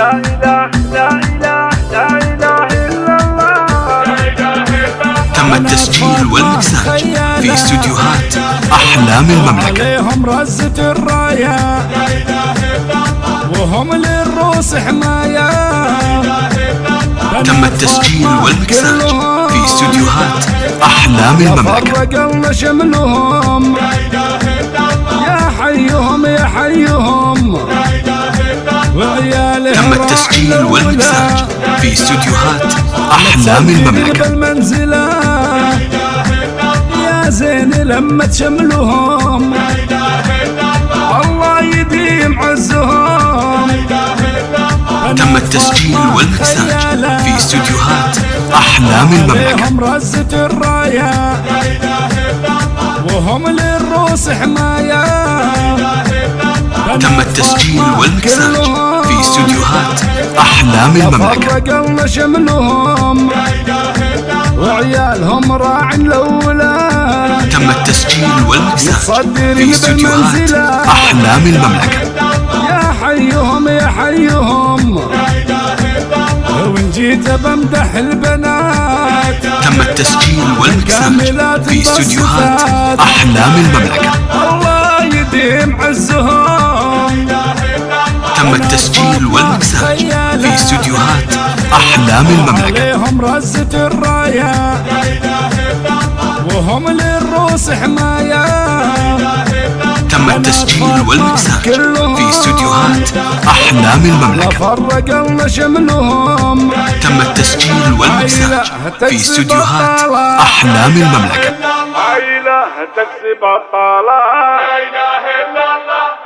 لا إله لا إله لا إله إلا الله. تم التسجيل والمكساج في استوديوهات أحلام المملكة. عليهم رزة الراية وهم للروس حماية. تم التسجيل والمكساج في استوديوهات أحلام المملكة. فرق الله شملهم يا حيهم يا حيهم وعيالهم. تم التسجيل والمكساج في استوديوهات أحلام المملكة. بالمنزلة يا زين لما تشملهم الله يديم عزهم. تم التسجيل والمكساج في استوديوهات أحلام المملكة. عليهم رزة الراية وهم للروس حماية. تم التسجيل والمكساج في استوديوهات أحلام المملكة. فرق الله شملهم وعيالهم راع الأولاد. تم التسجيل والمكساج في استوديوهات أحلام المملكة. يا حيهم يا حيهم وإن جيت بمدح البنات. تم التسجيل والمكساج في استوديوهات أحلام المملكة. الله يديم عزهم. تم التسجيل والمكساج في استوديوهات أحلام المملكة. عليهم رزة الراية وهم للروس حماية. تم التسجيل والمكساج في استوديوهات أحلام المملكة. فرق الله شملهم. تم التسجيل والمكساج في استوديوهات أحلام المملكة. عيلة تكسب الطلاق. لا إله إلا الله.